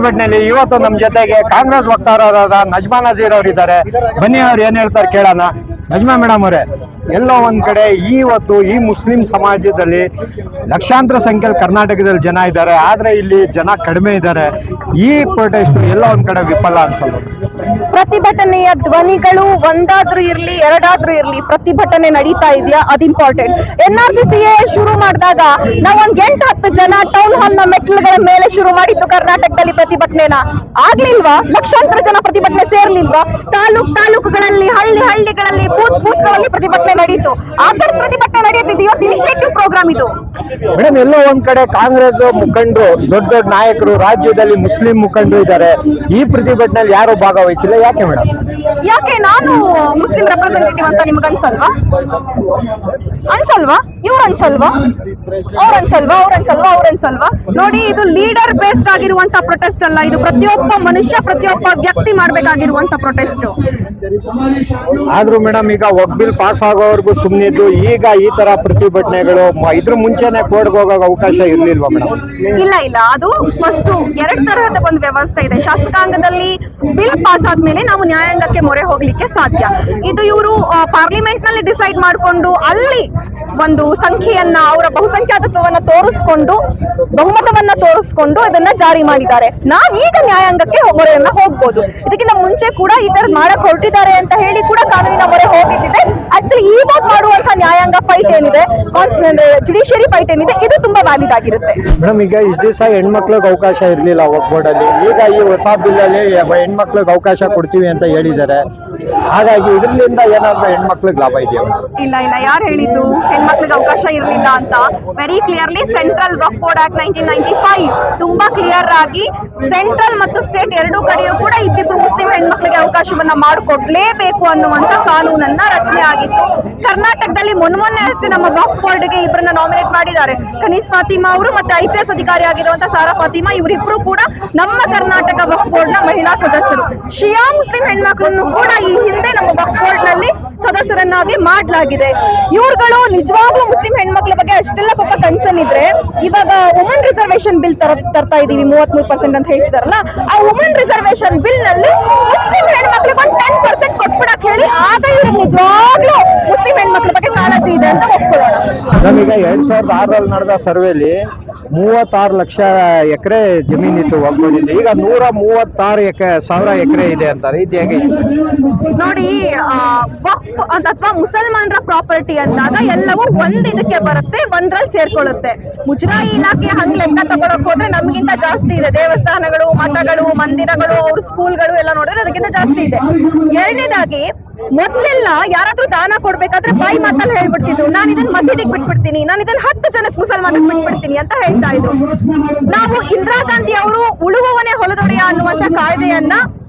ಪ್ರತಿಭಟನೆಯಲ್ಲಿ ಇವತ್ತು ನಮ್ಮ ಜೊತೆಗೆ ಕಾಂಗ್ರೆಸ್ ವಕ್ತಾರರಾದ ನಜ್ಮಾ ನಜೀರ್ ಅವರಿದ್ದಾರೆ. ಬನ್ನಿ ಅವ್ರು ಏನ್ ಹೇಳ್ತಾರೆ ಕೇಳೋಣ. ನಜ್ಮಾ ಮೇಡಮ್ ಅವರೇ, ಎಲ್ಲೋ ಒಂದ್ ಕಡೆ ಇವತ್ತು ಈ ಮುಸ್ಲಿಂ ಸಮಾಜದಲ್ಲಿ ಲಕ್ಷಾಂತರ ಸಂಖ್ಯೆಯಲ್ಲಿ ಕರ್ನಾಟಕದಲ್ಲಿ ಜನ ಇದ್ದಾರೆ, ಆದ್ರೆ ಇಲ್ಲಿ ಜನ ಕಡಿಮೆ ಇದ್ದಾರೆ. ಈ ಪ್ರೊಟೆಸ್ಟ್ ಎಲ್ಲೋ ಒಂದ್ ಕಡೆ ವಿಫಲ ಅನ್ಸಲ್ಲ. ಪ್ರತಿಭಟನೆಯ ಧ್ವನಿಗಳು ಒಂದಾದ್ರೂ ಇರ್ಲಿ ಎರಡಾದ್ರೂ ಇರ್ಲಿ ಪ್ರತಿಭಟನೆ ನಡೀತಾ ಇದೆಯಾ, ಅದು ಇಂಪಾರ್ಟೆಂಟ್. NRCCA ಶುರು ಮಾಡಿದಾಗ ನಾವು ಒಂದ್ 8-10 ಜನ ಟೌನ್ ಹಾಲ್ ನ ಮೆಟ್ಲುಗಳ ಮೇಲೆ ಶುರು ಮಾಡಿದ್ದು ಕರ್ನಾಟಕದಲ್ಲಿ ಪ್ರತಿಭಟನೆನ. ಆಗ್ಲಿಲ್ವಾ? ಲಕ್ಷಾಂತರ ಜನ ಪ್ರತಿಭಟನೆ ಸೇರ್ಲಿಲ್ವಾ? ತಾಲೂಕುಗಳಲ್ಲಿ ಹಳ್ಳಿಗಳಲ್ಲಿ ಬೂತ್ಗಳಲ್ಲಿ ಪ್ರತಿಭಟನೆ ನಡೀತು. ಆತರ ಪ್ರತಿಭಟನೆ ನಡೆಯುತ್ತಿದೆ. ಇವತ್ತು ಇನಿಷಿಯೇಟಿವ್ ಪ್ರೋಗ್ರಾಮ್ ಇದು ಮೇಡಮ್. ಎಲ್ಲೋ ಒಂದ್ ಕಡೆ ಕಾಂಗ್ರೆಸ್ ಮುಖಂಡರು, ದೊಡ್ಡ ದೊಡ್ಡ ನಾಯಕರು, ರಾಜ್ಯದಲ್ಲಿ ಮುಸ್ಲಿಂ ಮುಖಂಡರು ಇದ್ದಾರೆ. ಈ ಪ್ರತಿಭಟನೆಯಲ್ಲಿ ಯಾರು ಭಾಗವಹಿಸಿಲ್ಲ, ಯಾಕೆ ಮೇಡಮ್? ಯಾಕೆ ನಾನು ಮುಸ್ಲಿಂ ರೆಪ್ರೆಸೆಂಟೇಟಿವ್ ಅಂತ ನಿಮ್ಗೆ ಅನ್ಸಲ್ವಾ? ಇವ್ರು ಅನ್ಸಲ್ವಾ? ಅವ್ರನ್ಸಲ್ವಾ? ನೋಡಿ, ಇದು ಲೀಡರ್ ಬೇಸ್ಡ್ ಆಗಿರುವಂತ ಪ್ರೊಟೆಸ್ಟ್ ಅಲ್ಲ. ಇದು ಪ್ರತಿಯೊಬ್ಬ ಮನುಷ್ಯ, ಪ್ರತಿಯೊಬ್ಬ ವ್ಯಕ್ತಿ ಮಾಡ್ಬೇಕಾಗಿರುವಂತ ಪ್ರೊಟೆಸ್ಟ್. ಆದ್ರೂ ಮೇಡಮ್, ಈಗ ಬಿಲ್ ಪಾಸ್ ಆಗೋವರೆಗೂ ಸುಮ್ಮನಿದ್ದು ಈಗ ಈ ತರ ಪ್ರತಿಭಟನೆಗಳು, ಇದ್ರ ಮುಂಚೆನೆ ಕೋರ್ಟ್ಗೆ ಹೋಗೋ ಅವಕಾಶ ಇರ್ಲಿಲ್ವಾ ಮೇಡಮ್? ಇಲ್ಲ, ಅದು ಫಸ್ಟ್ 2 ತರಹದ ಒಂದು ವ್ಯವಸ್ಥೆ ಇದೆ. ಶಾಸಕಾಂಗದಲ್ಲಿ ಬಿಲ್ ಪಾಸ್ ಆದ್ಮೇಲೆ ನಾವು ನ್ಯಾಯಾಂಗಕ್ಕೆ ಮೊರೆ ಹೋಗ್ಲಿಕ್ಕೆ ಸಾಧ್ಯ. ಇದು ಇವರು ಪಾರ್ಲಿಮೆಂಟ್ ನಲ್ಲಿ ಡಿಸೈಡ್ ಮಾಡಿಕೊಂಡು ಅಲ್ಲಿ ಒಂದು ಸಂಖ್ಯೆಯನ್ನ, ಅವರ ಬಹುಸಂಖ್ಯಾತತ್ವವನ್ನ ತೋರಿಸ್ಕೊಂಡು, ಬಹುಮತವನ್ನ ತೋರಿಸ್ಕೊಂಡು ಅದನ್ನ ಜಾರಿ ಮಾಡಿದ್ದಾರೆ. ನಾವೀಗ ನ್ಯಾಯಾಂಗಕ್ಕೆ ಮೊರೆಯನ್ನ ಹೋಗ್ಬೋದು. ಇದಕ್ಕಿಂತ ಮುಂಚೆ ಕೂಡ ಈ ತರ ಮಾಡಕ್ ಹೊರಟಿದ್ದಾರೆ ಅಂತ ಹೇಳಿ ಕೂಡ ಕಾನೂನಿನ ಮೊರೆ ಹೋಗಿದ್ದಿದೆ. ಆಕ್ಚುಲಿ ಇವಾಗ ಮಾಡುವಂತ ನ್ಯಾಯಾಂಗ ಫೈಟ್ ಏನಿದೆ, ಜುಡಿಷಿಯರಿ ಫೈಟ್ ಏನಿದೆ, ಇದು ತುಂಬಾ ವ್ಯಾಲಿಡ್ ಆಗಿರುತ್ತೆ ಮೇಡಮ್. ಈಗ ಇಷ್ಟು ದಿವಸ ಹೆಣ್ಮಕ್ಳಿಗೆ ಅವಕಾಶ ಇರ್ಲಿಲ್ಲ ವಕ್ಫ್ ಬೋರ್ಡ್ ಅಲ್ಲಿ, ಈಗ ಈ ಹೊಸ ಬಿಲ್ ಅಲ್ಲಿ ಹೆಣ್ಮಕ್ಳಿಗೆ ಅವಕಾಶ ಕೊಡ್ತೀವಿ ಅಂತ ಹೇಳಿದ್ದಾರೆ. ಹಾಗಾಗಿ ಇದರಿಂದ ಏನಾದ್ರೂ ಹೆಣ್ಮಕ್ಳಿಗೆ ಲಾಭ ಇದೆಯಾ? ಇಲ್ಲ, ಯಾರು ಹೇಳಿದ್ದು ಹೆಣ್ಮಕ್ಳಿಗೆ ಅವಕಾಶ ಇರಲಿಲ್ಲ ಅಂತ? ವೆರಿ ಕ್ಲಿಯರ್ಲಿ ಸೆಂಟ್ರಲ್ ವಕ್ಫ್ ಬೋರ್ಡ್ ಆಕ್ಟ್ 1995 ತುಂಬಾ ಕ್ಲಿಯರ್ ಆಗಿ ಸೆಂಟ್ರಲ್ ಮತ್ತು ಸ್ಟೇಟ್ ಎರಡೂ ಕಡೆಯೂ ಕೂಡ ಇಬ್ಬಿಬ್ರು ಮುಸ್ಲಿಂ ಹೆಣ್ಮಕ್ಳಿಗೆ ಅವಕಾಶವನ್ನ ಮಾಡಿಕೊಡ್ಲೇಬೇಕು ಅನ್ನುವಂತ ಕಾನೂನನ್ನ ರಚನೆ ಆಗಿತ್ತು. ಕರ್ನಾಟಕದಲ್ಲಿ ಮೊನ್ನೆ ಅಷ್ಟೇ ನಮ್ಮ ವಕ್ಫ್ ಬೋರ್ಡ್ಗೆ ಇಬ್ಬರನ್ನ ನಾಮಿನೇಟ್ ಮಾಡಿದ್ದಾರೆ. ಕನೀಸ್ ಫಾತಿಮಾ ಅವರು ಮತ್ತೆ IPS ಅಧಿಕಾರಿ ಆಗಿರುವಂತಹ ಸಾರಾ ಫಾತಿಮಾ, ಇವರಿಬ್ರು ಕೂಡ ನಮ್ಮ ಕರ್ನಾಟಕ ವಕ್ಫ್ ಬೋರ್ಡ್ ನ ಮಹಿಳಾ ಸದಸ್ಯರು. ಶಿಯಾ ಮುಸ್ಲಿಂ ಹೆಣ್ಮಕ್ಳನ್ನು ಕೂಡ ಈ ಹಿಂದೆ ನಮ್ಮ ವಕ್ಫ್ ಬೋರ್ಡ್ ನಲ್ಲಿ ಸದಸ್ಯರನ್ನಾಗಿ ಮಾಡಲಾಗಿದೆ. ಇವ್ರುಗಳು ನಿಜವಾಗ್ಲೂ ಮುಸ್ಲಿಂ ಹೆಣ್ಮಕ್ಳ ಬಗ್ಗೆ ಅಷ್ಟೆಲ್ಲ ಪಾಪ ಕನ್ಸರ್ನ್ ಇದ್ರೆ, ಇವಾಗ ವುಮನ್ ರಿಸರ್ವೇಶನ್ ಬಿಲ್ ತರ್ತಾ ಇದೀವಿ 33% ಅಂತ ಹೇಳ್ತಿದಾರಲ್ಲ, ಆ ವುಮನ್ ರಿಸರ್ವೇಶನ್ ಬಿಲ್ ನಲ್ಲಿ ಮುಸ್ಲಿಂ ಹೆಣ್ಮಕ್ಳಿಗೆ ಒಂದು 10% ಕೊಟ್ಬಿಡಕ್ ಹೇಳಿ, ಆಗ ಇವ್ರಿಗೆ ನಿಜವಾಗ್ಲೂ ಮುಸ್ಲಿಂ ಹೆಣ್ಮಕ್ಳ ಬಗ್ಗೆ ಕಾಳಜಿ ಇದೆ ಅಂತ ಒಪ್ಕೊಳ್ಳೋಣ. ನಮೀಗ 2006 ನಡೆದ ಸರ್ವೆಲಿ 36 ಲಕ್ಷ ಎಕರೆ ಜಮೀನಿತ್ತು ಒಬ್ಬನಿಂದ, ಈಗ 136,000 ಎಕರೆ ಇದೆ ಅಂತಾರೆ. ಇದು ಹೇಗೆ ನೋಡಿ, ವಕ್ಫ್ ಅಥವಾ ಮುಸಲ್ಮಾನರ ಪ್ರಾಪರ್ಟಿ ಅಂದಾಗ ಎಲ್ಲವೂ ಒಂದ್ ಇದಕ್ಕೆ ಬರುತ್ತೆ, ಒಂದ್ರಲ್ಲಿ ಸೇರ್ಕೊಳ್ಳುತ್ತೆ. ಮುಜರಾಯಿ ಇಲಾಖೆ ಹಂಗ್ ಲೆಕ್ಕ ತಗೊಳಕ್ ಹೋದ್ರೆ ನಮ್ಗಿಂತ ಜಾಸ್ತಿ ಇದೆ. ದೇವಸ್ಥಾನಗಳು, ಮಠಗಳು, ಮಂದಿರಗಳು, ಅವ್ರ ಸ್ಕೂಲ್ಗಳು ಎಲ್ಲ ನೋಡಿದ್ರೆ ಅದಕ್ಕಿಂತ ಜಾಸ್ತಿ ಇದೆ. ಎರಡನೇದಾಗಿ, ಮೊದ್ಲೆಲ್ಲ ಯಾರಾದ್ರೂ ದಾನ ಕೊಡ್ಬೇಕಾದ್ರೆ ಬಾಯಿ ಮಾತಲ್ಲಿ ಹೇಳ್ಬಿಡ್ತಿದ್ರು, ನಾನು ಇದನ್ನ ಮಸೀದಿಗೆ ಬಿಟ್ಬಿಡ್ತೀನಿ, ನಾನು ಇದನ್ನ 10 ಜನಕ್ಕೆ ಮುಸಲ್ಮಾನಕ್ಕೆ ಬಿಟ್ಬಿಡ್ತೀನಿ ಅಂತ ಹೇಳ್ತಾ ಇದ್ರು. ನಾವು ಇಂದಿರಾ ಗಾಂಧಿ ಅವರು ಉಳುವವನೇ ಹೊಲದೊಡೆಯ ಅನ್ನುವಂತ ಕಾಯ್ದೆಯನ್ನ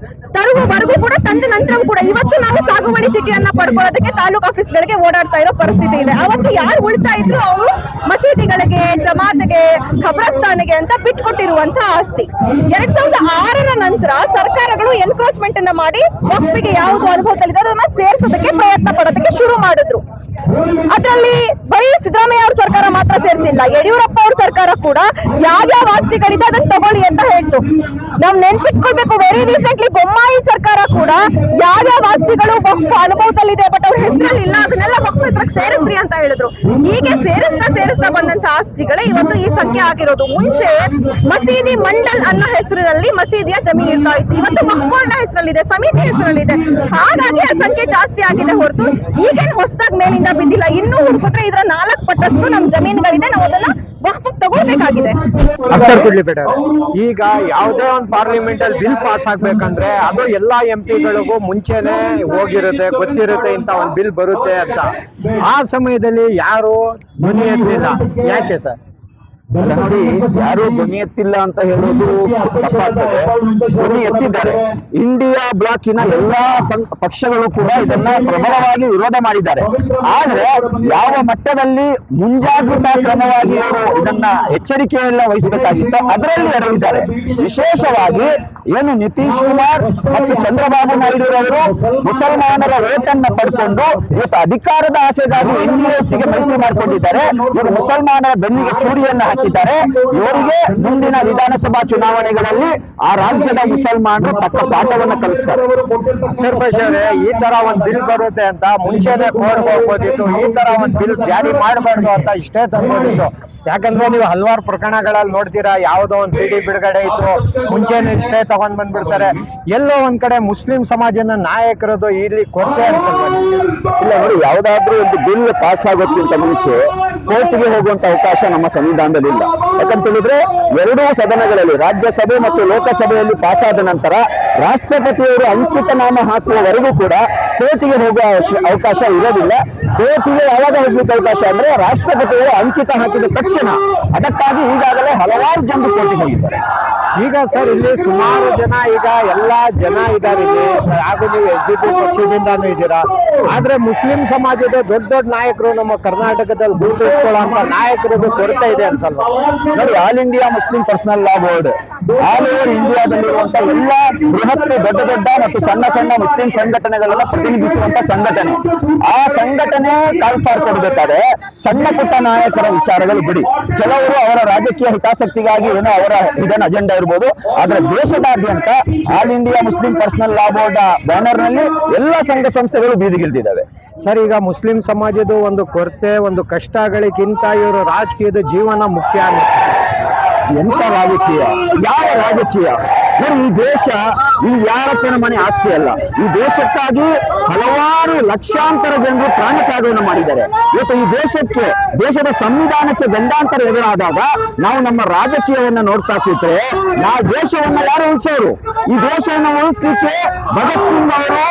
ತರುವವರೆಗೂ ಕೂಡ, ತಂದ ನಂತರವೂ ಕೂಡ ಇವತ್ತು ನಾವು ಸಾಗುವಳಿ ಚೀಟಿಯನ್ನ ಪಡ್ಕೊಳ್ಳೋದಕ್ಕೆ ತಾಲೂಕು ಆಫೀಸ್ಗಳಿಗೆ ಓಡಾಡ್ತಾ ಇರೋ ಪರಿಸ್ಥಿತಿ ಇದೆ. ಅವತ್ತು ಯಾರು ಉಳಿತಾ ಇದ್ರು ಅವರು ಮಸೀದಿಗಳಿಗೆ, ಜಮಾತ್ಗೆ, ಖಬ್ರಸ್ತಾನಿಗೆ ಅಂತ ಬಿಟ್ಕೊಟ್ಟಿರುವಂತ ಆಸ್ತಿ. 2006 ನಂತರ ಸರ್ಕಾರಗಳು ಎನ್ಕ್ರೋಚ್ಮೆಂಟ್ ಅನ್ನ ಮಾಡಿ ವಕ್ಫಿಗೆ ಯಾವುದು ಅನುಭವದಲ್ಲಿದೆ ಅದನ್ನ ಸೇರ್ಸೋದಕ್ಕೆ ಪ್ರಯತ್ನ ಪಡೋದಕ್ಕೆ ಶುರು ಮಾಡಿದ್ರು. ಅದರಲ್ಲಿ ಬರೀ ಸಿದ್ದರಾಮಯ್ಯ ಅವ್ರ ಸರ್ಕಾರ ಮಾತ್ರ ಸೇರಿಸಿಲ್ಲ, ಯಡಿಯೂರಪ್ಪ ಅವ್ರ ಸರ್ಕಾರ ಕೂಡ ಯಾವ್ಯಾವ ಆಸ್ತಿಗಳಿದೆ ಅದನ್ನ ತಗೊಳ್ಳಿ ಅಂತ ಹೇಳ್ತು. ನಾವ್ ನೆನ್ಪಿಟ್ಕೊಳ್ಬೇಕು, ವೆರಿ ರೀಸೆಂಟ್ಲಿ ಬೊಮ್ಮಾಯಿ ಸರ್ಕಾರ ಕೂಡ ಯಾವ್ಯಾವ ಆಸ್ತಿಗಳು ವಕ್ಫ್ ಅನುಭವದಲ್ಲಿದೆ ಬಟ್ ಅವ್ರ ಹೆಸರಲ್ಲಿ ಇಲ್ಲ, ಅದನ್ನೆಲ್ಲ ವಕ್ಫ್ ಹೆಸರಿಗೆ ಸೇರಿಸ್ರಿ ಅಂತ ಹೇಳಿದ್ರು. ಹೀಗೆ ಸೇರಿಸ್ತಾ ಬಂದಂತ ಆಸ್ತಿಗಳೇ ಇವತ್ತು ಈ ಸಂಖ್ಯೆ ಆಗಿರೋದು. ಮುಂಚೆ ಮಸೀದಿ ಮಂಡಲ್ ಅನ್ನೋ ಹೆಸರಿನಲ್ಲಿ ಮಸೀದಿಯ ಜಮೀನು ಇರ್ತಾ ಇತ್ತು, ಇವತ್ತು ವಕ್ಫ್ ಬೋರ್ಡ್ ನ ಹೆಸರಲ್ಲಿದೆ, ಸಮಿತಿ ಹೆಸರಲ್ಲಿದೆ. ಹಾಗಾಗಿ ಆ ಸಂಖ್ಯೆ ಜಾಸ್ತಿ ಆಗಿದೆ ಹೊರತು ಈಗೇನು ಹೊಸದಾಗಿ ಮೇಲಿಂದ ಬಿದ್ದಿಲ್ಲ. ಇನ್ನೂ ಹುಡುಕಿದ್ರೆ ಇದರ 4 ಪಟ್ಟಷ್ಟು ನಮ್ ಜಮೀನುಗಳಿದೆ, ನಾವು ಅದನ್ನ ವಕ್ಫ್ ತಗೊಳ್ಬೇಕಾಗಿದೆ. ಅಕ್ಷರ್ ಕೊಡ್ಲಿ ಬೇಡ. ಈಗ ಯಾವುದೇ ಒಂದು ಪಾರ್ಲಿಮೆಂಟ್ ಅಲ್ಲಿ ಬಿಲ್ ಪಾಸ್ ಆಗ್ಬೇಕಂದ್ರೆ ಅದು ಎಲ್ಲಾ MP-ಗಳಿಗೂ ಮುಂಚೆನೆ ಹೋಗಿರುತ್ತೆ, ಗೊತ್ತಿರುತ್ತೆ ಇಂತ ಒಂದು ಬಿಲ್ ಬರುತ್ತೆ ಅಂತ. ಆ ಸಮಯದಲ್ಲಿ ಯಾರು ಧ್ವನಿ ಎತ್ತಲಿಲ್ಲ, ಯಾಕೆ ಸರ್? ಯಾರು ಧ್ವನಿ ಎತ್ತಿಲ್ಲ ಅಂತ ಹೇಳೋದು ತಪ್ಪಾಗ್ತದೆ. ಧ್ವನಿ ಎತ್ತಿದ್ದಾರೆ. ಇಂಡಿಯಾ ಬ್ಲಾಕಿನ ಎಲ್ಲಾ ಪಕ್ಷಗಳು ಕೂಡ ಇದನ್ನ ಪ್ರಬಲವಾಗಿ ವಿರೋಧ ಮಾಡಿದ್ದಾರೆ. ಆದ್ರೆ ಯಾವ ಮಟ್ಟದಲ್ಲಿ ಮುಂಜಾಗ್ರತಾ ಕ್ರಮವಾಗಿ ಇದನ್ನ ಎಚ್ಚರಿಕೆಯೆಲ್ಲ ವಹಿಸಬೇಕಾಗಿತ್ತು ಅದರಲ್ಲಿ ಎಡವಿದ್ದಾರೆ. ವಿಶೇಷವಾಗಿ ಏನು ನಿತೀಶ್ ಕುಮಾರ್ ಮತ್ತು ಚಂದ್ರಬಾಬು ನಾಯ್ಡು ಅವರು ಮುಸಲ್ಮಾನರ ಓಟನ್ನ ಪಡ್ಕೊಂಡು ಇವತ್ತು ಅಧಿಕಾರದ ಆಸೆಗಾಗಿ NDA ಗೆ ಮೈತ್ರಿ ಮಾಡಿಕೊಂಡಿದ್ದಾರೆ. ಇವರು ಮುಸಲ್ಮಾನರ ಬೆನ್ನಿಗೆ ಚೂರಿಯನ್ನ ಹಾಕಿ ಹಾಕಿದ್ದಾರೆ. ಇವರಿಗೆ ಮುಂದಿನ ವಿಧಾನಸಭಾ ಚುನಾವಣೆಗಳಲ್ಲಿ ಆ ರಾಜ್ಯದ ಮುಸಲ್ಮಾನರು ತಕ್ಕ ಪಾಠವನ್ನು ಕಲಿಸ್ತಾರೆ. ಅಕ್ಷರ್ ಭಾಷೆ ಅವರೇ, ಈ ತರ ಒಂದ್ ಬಿಲ್ ಬರುತ್ತೆ ಅಂತ ಮುಂಚೆನೆ ಕೋರ್ಟ್ಗೆ ಹೋಗ್ಬೋದಿತ್ತು. ಈ ತರ ಒಂದ್ ಬಿಲ್ ಜಾರಿ ಮಾಡಬಾರ್ದು ಅಂತ ಇಷ್ಟೇ ತಂದ್ಬೋದಿತ್ತು. ಯಾಕಂದ್ರೆ ನೀವು ಹಲವಾರು ಪ್ರಕರಣಗಳಲ್ಲಿ ನೋಡ್ತೀರಾ, ಯಾವುದೋ ಒಂದು ಸಿಡಿ ಬಿಡುಗಡೆ ಇತ್ತು, ಮುಂಚೆನೆ ಇಷ್ಟೇ ತಗೊಂಡ್ ಬಂದ್ಬಿಡ್ತಾರೆ. ಎಲ್ಲೋ ಒಂದ್ ಕಡೆ ಮುಸ್ಲಿಂ ಸಮಾಜದ ನಾಯಕರದು ಇಲ್ಲಿ ಕೊರತೆ ಅನ್ಸಲ್ವಾ? ಇಲ್ಲ ನೋಡಿ, ಯಾವ್ದಾದ್ರೂ ಒಂದು ಬಿಲ್ ಪಾಸ್ ಆಗೋಕ್ಕಿಂತ ಮುಂಚೆ ಕೋರ್ಟ್ಗೆ ಹೋಗುವಂತ ಅವಕಾಶ ನಮ್ಮ ಸಂವಿಧಾನದಲ್ಲಿ ಇಲ್ಲ. ಯಾಕಂತ ಹೇಳಿದ್ರೆ ಎರಡೂ ಸದನಗಳಲ್ಲಿ, ರಾಜ್ಯಸಭೆ ಮತ್ತು ಲೋಕಸಭೆಯಲ್ಲಿ ಪಾಸ್ ಆದ ನಂತರ ರಾಷ್ಟ್ರಪತಿಯವರು ಅಂಕಿತ ನಾಮ ಹಾಕುವವರೆಗೂ ಕೂಡ ಕೋರ್ಟ್ಗೆ ಹೋಗುವ ಅವಕಾಶ ಇರೋದಿಲ್ಲ. ಕೋರ್ಟ್ಗೆ ಯಾವಾಗ ಹೋಗ್ಲಿಕ್ಕೆ ಅವಕಾಶ ಅಂದ್ರೆ ರಾಷ್ಟ್ರಪತಿಯವರು ಅಂಕಿತ ಹಾಕಿದ ತಕ್ಷಣ. ಅದಕ್ಕಾಗಿ ಈಗಾಗಲೇ ಹಲವಾರು ಜನರು ಕೋರ್ಟ್ಗೆ ಹೋಗಿದ್ದಾರೆ. ಈಗ ಸರ್ ಇಲ್ಲಿ ಸುಮಾರು ಜನ, ಈಗ ಎಲ್ಲಾ ಜನ ಇದ್ದಾರೆ ಇಲ್ಲಿ, ಹಾಗೂ ನೀವು SDP ಪಕ್ಷದಿಂದಾನು ಇದ್ದೀರಾ. ಆದ್ರೆ ಮುಸ್ಲಿಂ ಸಮಾಜದ ದೊಡ್ಡ ದೊಡ್ಡ ನಾಯಕರು ನಮ್ಮ ಕರ್ನಾಟಕದಲ್ಲಿ ಗುರುತಿಸ್ಕೊಳ್ಳುವಂತ ನಾಯಕರದ್ದು ಕೊರತೆ ಇದೆ ಅನ್ಸಲ್ವಾ? ನೋಡಿ, all India Muslim personal law board all over ಇಂಡಿಯಾದಲ್ಲಿರುವಂತ ಎಲ್ಲ ಬೃಹತ್ ದೊಡ್ಡ ದೊಡ್ಡ ಮತ್ತು ಸಣ್ಣ ಸಣ್ಣ ಮುಸ್ಲಿಂ ಸಂಘಟನೆಗಳನ್ನ ಪ್ರತಿನಿಧಿಸುವಂತ ಸಂಘಟನೆ. ಆ ಸಂಘಟನೆ ಕಾಲ್ಫಾರ್ ಕೊಡಬೇಕಾದ್ರೆ ಸಣ್ಣ ಪುಟ್ಟ ನಾಯಕರ ವಿಚಾರಗಳು ಬಿಡಿ, ಕೆಲವರು ಅವರ ರಾಜಕೀಯ ಹಿತಾಸಕ್ತಿಗಾಗಿ ಏನೋ ಅವರ ಹಿಡನ್ ಅಜೆಂಡಾ ಇರ್ಬೋದು. ಆದ್ರೆ ದೇಶದಾದ್ಯಂತ all India Muslim personal law board banner ನಲ್ಲಿ ಎಲ್ಲ ಸಂಘ ಸಂಸ್ಥೆಗಳು ಬೀದಿಗಿಳಿದಿದ್ದಾವೆ. ಸರ್, ಈಗ ಮುಸ್ಲಿಂ ಸಮಾಜದ ಒಂದು ಕೊರತೆ, ಒಂದು ಕಷ್ಟಗಳಿಗಿಂತ ಇವರು ರಾಜಕೀಯದ ಜೀವನ ಮುಖ್ಯ. ಎಂತ ರಾಜಕೀಯ? ಯಾವ ರಾಜಕೀಯ? ನೋಡಿ, ಈ ದೇಶ ಇಲ್ಲಿ ಯಾರಪ್ಪನ ಮನೆ ಆಸ್ತಿ ಅಲ್ಲ. ಈ ದೇಶಕ್ಕಾಗಿ ಹಲವಾರು ಲಕ್ಷಾಂತರ ಜನರು ಪ್ರಾಣ ತ್ಯಾಗವನ್ನು ಮಾಡಿದ್ದಾರೆ. ಇವತ್ತು ಈ ದೇಶಕ್ಕೆ, ದೇಶದ ಸಂವಿಧಾನಕ್ಕೆ ಗಂಡಾಂತರ ಎದುರಾದಾಗ ನಾವು ನಮ್ಮ ರಾಜಕೀಯವನ್ನ ನೋಡ್ತಾ ಕೂತ್ರೆ ನಾವು ದೇಶವನ್ನ ಯಾರು ಉಳಿಸೋರು? ಈ ದೇಶವನ್ನು ಉಳಿಸ್ಲಿಕ್ಕೆ ಭಗತ್ ಸಿಂಗ್ ಅವರು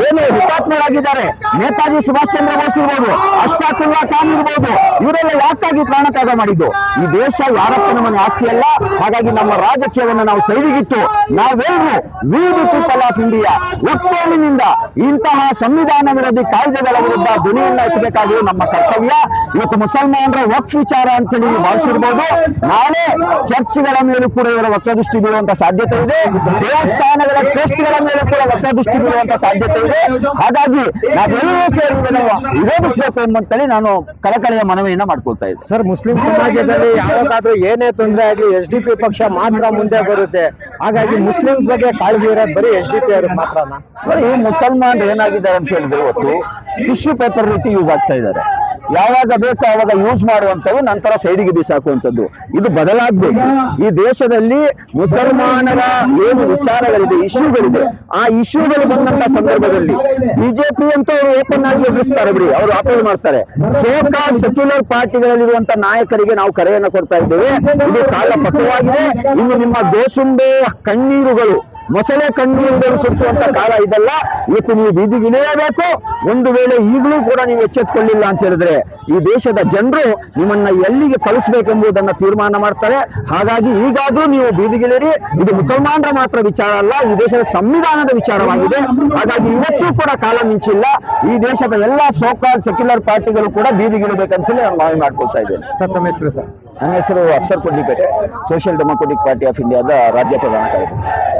ಏನು ಹುತಾತ್ಮರಾಗಿದ್ದಾರೆ, ನೇತಾಜಿ ಸುಭಾಷ್ ಚಂದ್ರ ಬೋಸ್ ಇರ್ಬೋದು, ಅಶ್ಫಾಕುಲ್ಲಾ ಖಾನ್ ಇರ್ಬೋದು, ಇವರೆಲ್ಲ ಯಾಕಾಗಿ ಪ್ರಾಣ ತ್ಯಾಗ ಮಾಡಿದ್ದು? ಈ ದೇಶ ಯಾರಪ್ಪನ ಮನೆ ಆಸ್ತಿ ಅಲ್ಲ. ಹಾಗಾಗಿ ನಮ್ಮ ರಾಜಕೀಯವನ್ನ ನಾವು ಸೈಡಿಗಿಟ್ಟು ನಾವೆಲ್ಲರೂ we the people of India ಒಟ್ಟೊಳಿನಿಂದ ಇಂತಹ ಸಂವಿಧಾನ ವಿರೋಧಿ ಕಾಯ್ದೆಗಳ ವಿರುದ್ಧ ಧ್ವನಿಯನ್ನ ಎತ್ತಬೇಕಾಗಿರೋ ನಮ್ಮ ಕರ್ತವ್ಯ. ಇವತ್ತು ಮುಸಲ್ಮಾನರ ವಕ್ಫ್ ವಿಚಾರ ಅಂತ ಹೇಳಿ ನೀವು ಭಾವಿಸಿರ್ಬೋದು. ನಾಳೆ ಚರ್ಚ್ಗಳ ಮೇಲೂ ಕೂಡ ಇವರ ವಕ್ರದೃಷ್ಟಿ ಬೀಳುವಂತ ಸಾಧ್ಯತೆ ಇದೆ. ದೇವಸ್ಥಾನಗಳ ಟ್ರಸ್ಟ್ಗಳ ಮೇಲೂ ಕೂಡ ವಕ್ರದೃಷ್ಟಿ ಬೀಳುವಂತ ಸಾಧ್ಯತೆ ಇದೆ. ಹಾಗಾಗಿ ನಾವೆಲ್ಲರೂ ಸೇರಿ ಇದನ್ನು ವಿರೋಧಿಸಬೇಕು ಎಂಬಂತೇಳಿ ನಾನು ಕಳಕಳಿಯ ಮನವಿಯನ್ನ ಮಾಡ್ಕೊಳ್ತಾ ಇದ್ದೆ. ಸರ್, ಮುಸ್ಲಿಂ ಸಮಾಜದಲ್ಲಿ ಯಾವಾಗಾದ್ರೂ ಏನೇ ತೊಂದರೆ ಆಗಲಿ SDP ಪಕ್ಷ ಮಾತ್ರ ಮುಂದೆ ಬರುತ್ತೆ. ಹಾಗಾಗಿ ಮುಸ್ಲಿಂ ಬಗ್ಗೆ ಕಾಳಜಿ ಇರೋದು ಬರೀ SDP ಅವ್ರಿಗೆ ಮಾತ್ರನಾ? ನೋಡಿ, ಮುಸಲ್ಮಾನರು ಏನಾಗಿದ್ದಾರೆ ಅಂತ ಹೇಳಿದ್ರೆ ಇವತ್ತು ಟಿಶ್ಯೂ ಪೇಪರ್ ರೀತಿ ಯೂಸ್ ಆಗ್ತಾ ಇದ್ದಾರೆ. ಯಾವಾಗ ಬೇಕೋ ಆವಾಗ ಯೂಸ್ ಮಾಡುವಂಥವು, ನಂತರ ಸೈಡಿಗೆ ಬಿಸಾಕುವಂಥದ್ದು. ಇದು ಬದಲಾಗಬೇಕು. ಈ ದೇಶದಲ್ಲಿ ಮುಸಲ್ಮಾನರ ಏನು ವಿಚಾರಗಳಿದೆ, ಇಶ್ಯೂಗಳಿದೆ, ಆ ಇಶ್ಯೂಗಳು ಬಂದಂತ ಸಂದರ್ಭದಲ್ಲಿ ಬಿಜೆಪಿ ಅಂತ ಅವರು ಓಪನ್ ಆಗಿ ಎದುರಿಸ್ತಾರೆ ಬಿಡಿ, ಅವರು ಅಪೋಸ್ ಮಾಡ್ತಾರೆ. ಸೋಕಾಲ್ ಸೆಕ್ಯುಲರ್ ಪಾರ್ಟಿಗಳಲ್ಲಿರುವಂತ ನಾಯಕರಿಗೆ ನಾವು ಕರೆಯನ್ನು ಕೊಡ್ತಾ ಇದ್ದೇವೆ. ಇದು ಕಾಲ ಪಕ್ವವಾಗಿದೆ. ಇನ್ನು ನಿಮ್ಮ ದೋಸುಂಬೆ ಕಣ್ಣೀರುಗಳು, ಮೊಸಳೆ ಕಣ್ಣೀರುಗಳು ಸುರಿಸುವಂತ ಕಾಲ ಇದಲ್ಲ. ಇವತ್ತು ನೀವು ಬೀದಿಗಿಳಿಯಬೇಕು. ಒಂದು ವೇಳೆ ಈಗಲೂ ಕೂಡ ನೀವು ಎಚ್ಚೆತ್ತುಕೊಳ್ಳಿಲ್ಲ ಅಂತ ಹೇಳಿದ್ರೆ ಈ ದೇಶದ ಜನರು ನಿಮ್ಮನ್ನ ಎಲ್ಲಿಗೆ ಕಳಿಸ್ಬೇಕೆಂಬುದನ್ನ ತೀರ್ಮಾನ ಮಾಡ್ತಾರೆ. ಹಾಗಾಗಿ ಈಗಾದ್ರೂ ನೀವು ಬೀದಿಗಿಳಿರಿ. ಇದು ಮುಸಲ್ಮಾನರ ಮಾತ್ರ ವಿಚಾರ ಅಲ್ಲ, ಈ ದೇಶದ ಸಂವಿಧಾನದ ವಿಚಾರವಾಗಿದೆ. ಹಾಗಾಗಿ ಇವತ್ತೂ ಕೂಡ ಕಾಲ ಮಿಂಚಿಲ್ಲ. ಈ ದೇಶದ ಎಲ್ಲಾ ಸೋಕಾಲ್ ಸೆಕ್ಯುಲರ್ ಪಾರ್ಟಿಗಳು ಕೂಡ ಬೀದಿಗಿಳಬೇಕಂತೇಳಿ ನಾನು ಮನವಿ ಮಾಡ್ಕೊಳ್ತಾ ಇದ್ದೇನೆ. ಸರ್, ತಮ್ಮ ಹೆಸರು ಸರ್? ನನ್ನ ಹೆಸರು Afsar Kodlipete, social democratic party of ಇಂಡಿಯಾದ ರಾಜ್ಯ ಪ್ರಧಾನ ಕಾರ್ಯದರ್ಶಿ.